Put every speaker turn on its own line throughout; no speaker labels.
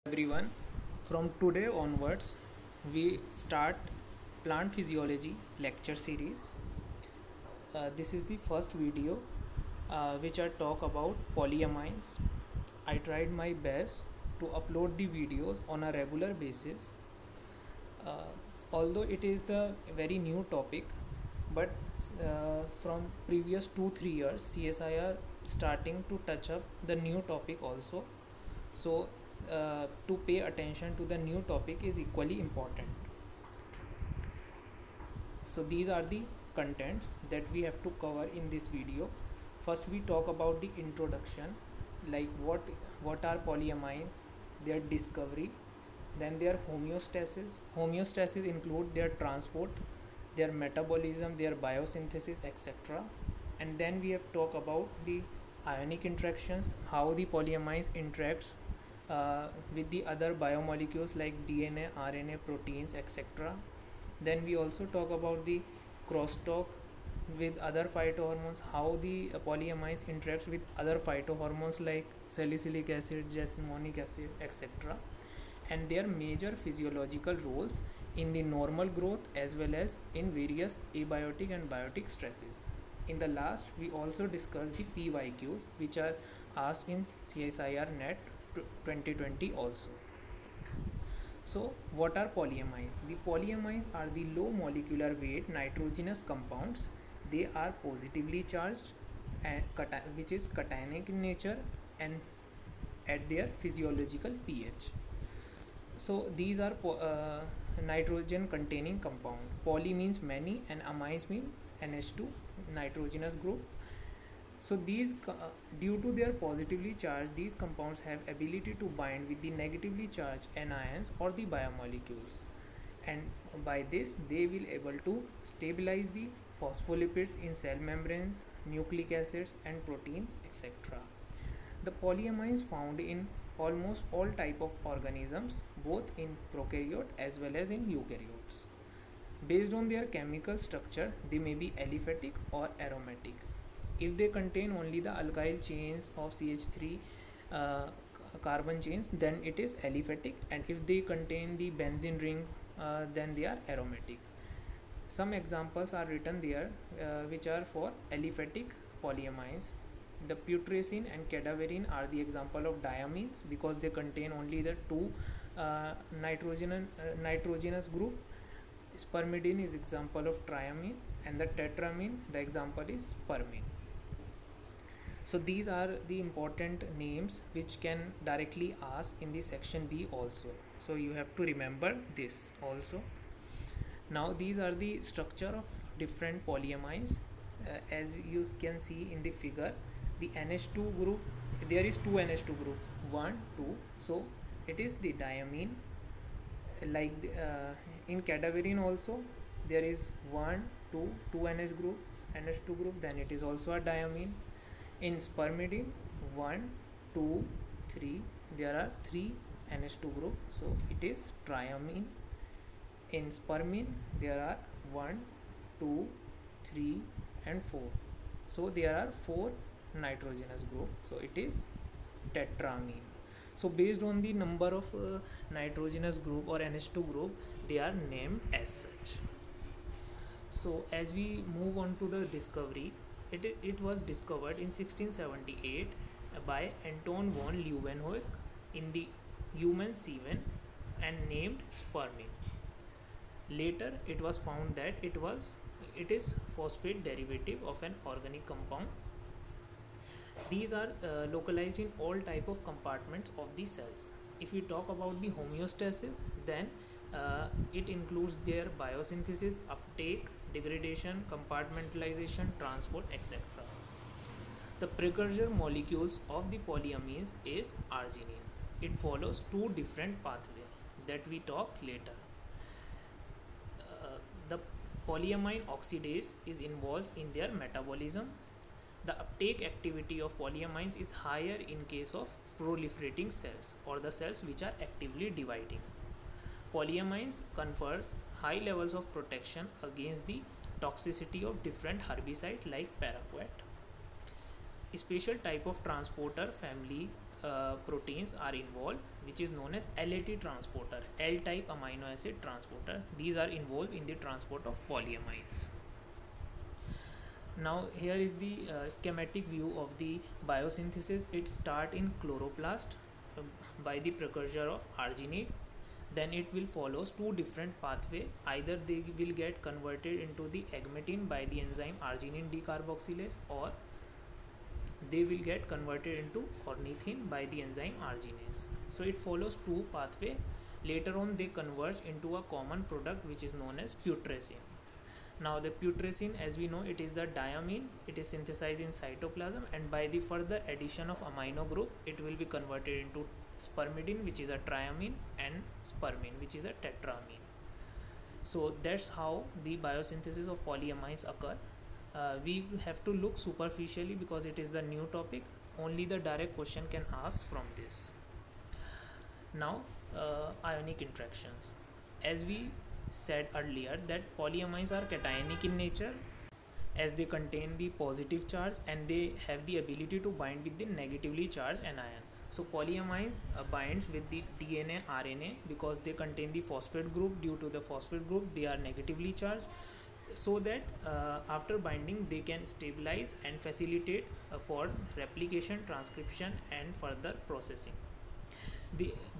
Everyone, from today onwards, we start plant physiology lecture series. This is the first video which I talk about polyamines. I tried my best to upload the videos on a regular basis. Uh, Although it is the very new topic, but from previous 2-3 years, CSIR starting to touch up the new topic also. So to pay attention to the new topic is equally important. So these are the contents that we have to cover in this video. First we talk about the introduction, like what are polyamines, their discovery, then their homeostasis include their transport, their metabolism, their biosynthesis, etc. And then we have talk about the ionic interactions, how the polyamines interacts with the other biomolecules like DNA, RNA, proteins, etc. Then we also talk about the crosstalk with other phytohormones, how the polyamines interacts with other phytohormones like salicylic acid, jasmonic acid, etc. and their major physiological roles in the normal growth as well as in various abiotic and biotic stresses. In the last, we also discussed the PYQs which are asked in CSIR NET 2020 also. So, what are polyamines? The polyamines are the low molecular weight nitrogenous compounds. They are positively charged and which is cationic in nature and at their physiological pH. So these are nitrogen containing compound. Poly means many and amines mean NH2 nitrogenous group. So these due to their positively charged, these compounds have ability to bind with the negatively charged anions or the biomolecules, and by this they will able to stabilize the phospholipids in cell membranes, nucleic acids and proteins, etc. The polyamines found in almost all type of organisms, both in prokaryote as well as in eukaryotes. Based on their chemical structure, they may be aliphatic or aromatic. If they contain only the alkyl chains of CH3 carbon chains, then it is aliphatic, and if they contain the benzene ring, then they are aromatic. Some examples are written there which are for aliphatic polyamines. The putrescine and cadaverine are the example of diamines because they contain only the two nitrogenous group. Spermidine is example of triamine, and the tetramine, the example is spermine. So these are the important names which can directly ask in the section B also. So you have to remember this also. Now these are the structure of different polyamines. As you can see in the figure, the NH2 group, there is two NH2 group, 1 2, so it is the diamine. Like in cadaverine also there is 1 2 NH group, NH2 group, then it is also a diamine. In spermidine 1 2 3, there are 3 NH2 group, so it is triamine. In spermine there are 1 2 3 and 4, so there are 4 nitrogenous group, so it is tetramine. So based on the number of nitrogenous group or NH2 group, they are named as such. So as we move on to the discovery, it was discovered in 1678 by Anton von Leeuwenhoek in the human semen and named spermine. Later it was found that it is phosphate derivative of an organic compound. These are localized in all type of compartments of the cells. If we talk about the homeostasis, then it includes their biosynthesis, uptake, degradation, compartmentalization, transport, etc. The precursor molecules of the polyamines is arginine. It follows two different pathways that we talk later. The polyamine oxidase is involved in their metabolism. The uptake activity of polyamines is higher in case of proliferating cells or the cells which are actively dividing. Polyamines confers high levels of protection against the toxicity of different herbicides like paraquat. A special type of transporter family proteins are involved, which is known as LAT transporter, L-type amino acid transporter. These are involved in the transport of polyamines. Now here is the schematic view of the biosynthesis. It starts in chloroplast by the precursor of arginine. Then it will follows two different pathway. Either they will get converted into the agmatine by the enzyme arginine decarboxylase, or they will get converted into ornithine by the enzyme arginase. So it follows two pathway. Later on they converge into a common product which is known as putrescine. Now the putrescine, as we know, it is the diamine. It is synthesized in cytoplasm, and by the further addition of amino group, it will be converted into spermidine, which is a triamine, and spermine, which is a tetramine. So that's how the biosynthesis of polyamines occur. We have to look superficially because it is the new topic. Only the direct question can ask from this. Now ionic interactions. As we said earlier, that polyamines are cationic in nature, as they contain the positive charge and they have the ability to bind with the negatively charged anion. So polyamines binds with the DNA, RNA, because they contain the phosphate group. Due to the phosphate group, they are negatively charged, so that after binding they can stabilize and facilitate for replication, transcription, and further processing.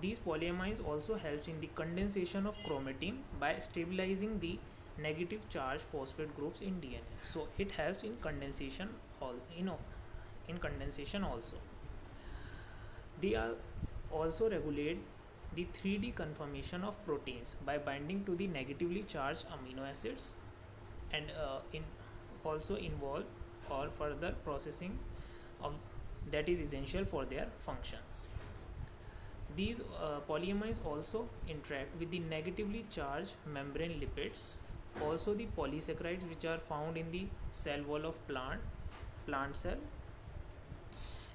These polyamines also helps in the condensation of chromatin by stabilizing the negative charge phosphate groups in DNA. So it helps in condensation also. They are also regulate the 3D conformation of proteins by binding to the negatively charged amino acids, and also involve or further processing of that is essential for their functions. These polyamines also interact with the negatively charged membrane lipids, also the polysaccharides which are found in the cell wall of plant cell,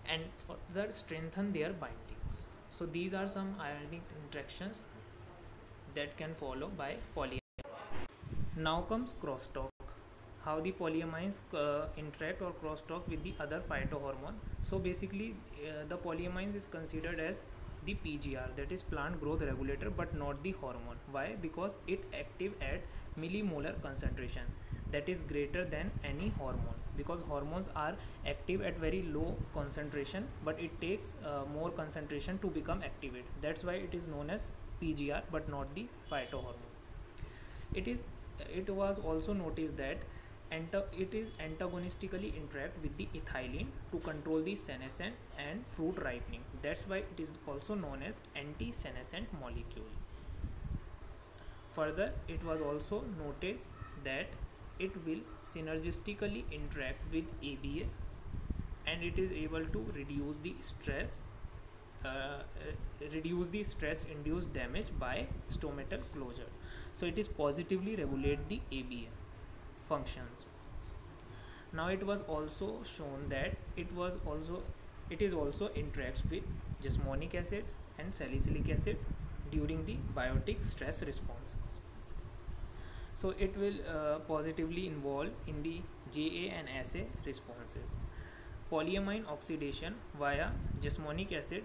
and further strengthen their bindings. So these are some ionic interactions that can follow by polyamines. Now comes crosstalk. How the polyamines interact or crosstalk with the other phytohormone. So basically the polyamines is considered as the PGR, that is plant growth regulator, but not the hormone. Why? Because it active at millimolar concentration, that is greater than any hormone, because hormones are active at very low concentration, but it takes more concentration to become activated. That's why it is known as PGR but not the phytohormone. It was also noticed that it is antagonistically interact with the ethylene to control the senescent and fruit ripening. That's why it is also known as anti-senescent molecule. Further, it was also noticed that it will synergistically interact with ABA, and it is able to reduce the stress induced damage by stomatal closure. So it is positively regulate the ABA functions. Now it was also shown that it is also interacts with jasmonic acid and salicylic acid during the biotic stress responses. So it will positively involve in the JA and SA responses. Polyamine oxidation via jasmonic acid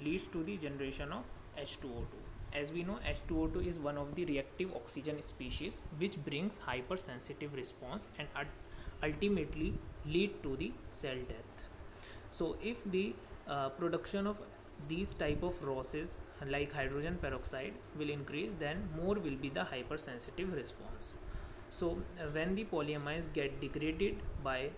leads to the generation of H2O2. As we know, H2O2 is one of the reactive oxygen species which brings hypersensitive response and ultimately lead to the cell death. So if the production of these type of ROSes like hydrogen peroxide will increase, then more will be the hypersensitive response. So when the polyamines get degraded by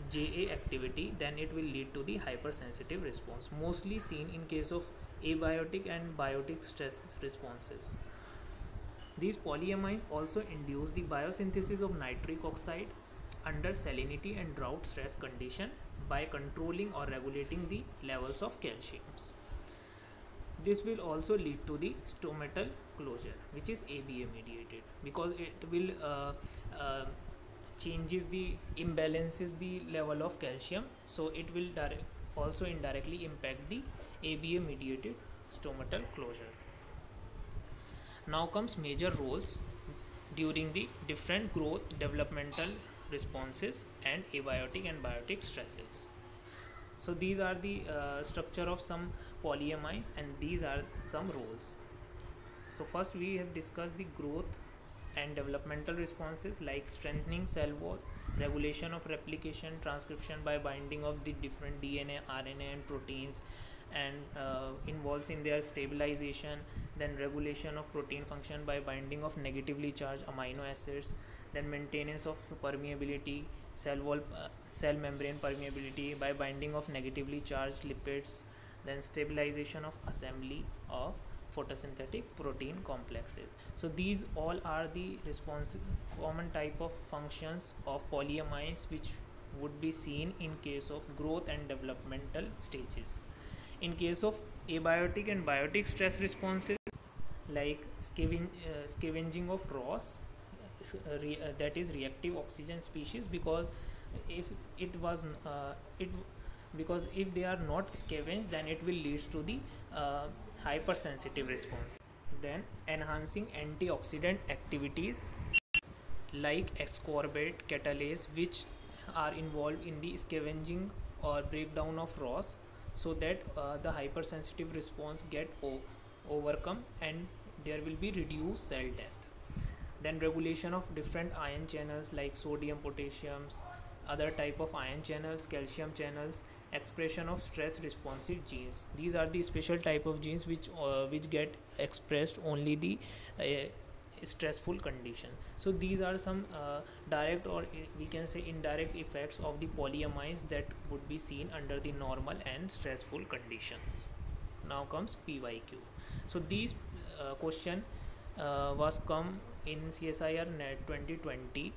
JA activity, then it will lead to the hypersensitive response, mostly seen in case of abiotic and biotic stress responses. These polyamines also induce the biosynthesis of nitric oxide under salinity and drought stress condition by controlling or regulating the levels of calciums. This will also lead to the stomatal closure, which is ABA mediated, because it will imbalances the level of calcium, so it will also indirectly impact the ABA mediated stomatal closure. Now comes major roles during the different growth developmental responses and abiotic and biotic stresses. So these are the structure of some polyamines, and these are some roles. So first we have discussed the growth and developmental responses like strengthening cell wall, regulation of replication, transcription by binding of the different DNA, RNA and proteins, and involves in their stabilization, then regulation of protein function by binding of negatively charged amino acids, then maintenance of permeability, cell wall, cell membrane permeability by binding of negatively charged lipids, then stabilization of assembly of photosynthetic protein complexes. So these all are the common type of functions of polyamines which would be seen in case of growth and developmental stages. In case of abiotic and biotic stress responses like scavenging of ROS, that is reactive oxygen species, because if it was it because if they are not scavenged, then it will lead to the hypersensitive response. Then enhancing antioxidant activities like ascorbate, catalase, which are involved in the scavenging or breakdown of ROS, so that the hypersensitive response get overcome and there will be reduced cell death. Then regulation of different ion channels like sodium, potassiums, other type of ion channels, calcium channels, expression of stress responsive genes. These are the special type of genes which get expressed only the stressful condition. So these are some direct, or we can say indirect, effects of the polyamines that would be seen under the normal and stressful conditions. Now comes PYQ. So these question was come in CSIR NET 2020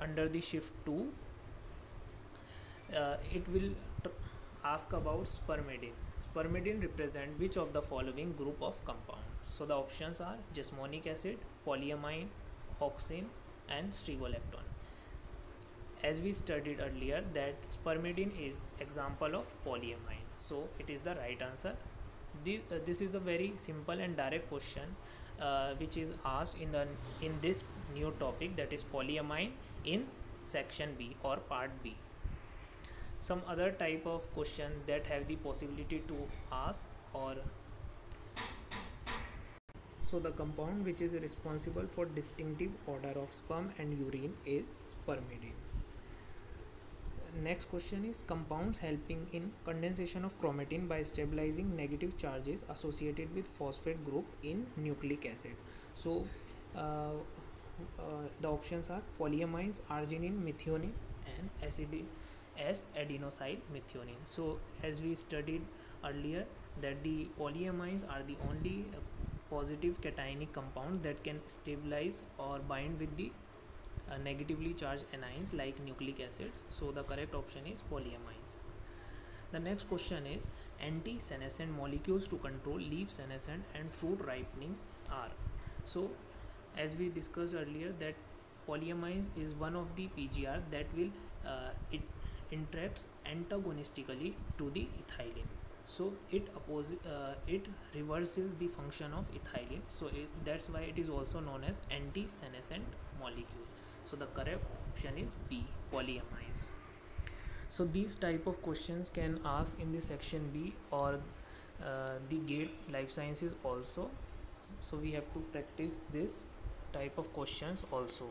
under the shift 2. It will ask about spermidine. Spermidine represent which of the following group of compound? So the options are jasmonic acid, polyamine, auxin and strigolactone. As we studied earlier that spermidine is example of polyamine, so it is the right answer. This is a very simple and direct question which is asked in this new topic, that is polyamine, in section B or part B. Some other type of question that have the possibility to ask, or so the compound which is responsible for distinctive odor of sperm and urine is spermidine. Next question is compounds helping in condensation of chromatin by stabilizing negative charges associated with phosphate group in nucleic acid. So the options are polyamines, arginine, methionine and S-adenosyl methionine. So as we studied earlier that the polyamines are the only positive cationic compound that can stabilize or bind with the negatively charged anions like nucleic acid. So the correct option is polyamines. The next question is anti-senescent molecules to control leaf senescent and fruit ripening are. So as we discussed earlier that polyamines is one of the PGR that will it interacts antagonistically to the ethylene. So it reverses the function of ethylene, so that's why it is also known as anti-senescent molecule. So the correct option is B, polyamines. So these type of questions can ask in the section B or the GATE life sciences also. So we have to practice this type of questions also.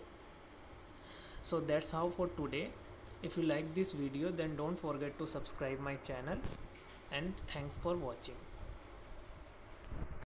So that's how for today. If you like this video, then don't forget to subscribe my channel, and thanks for watching.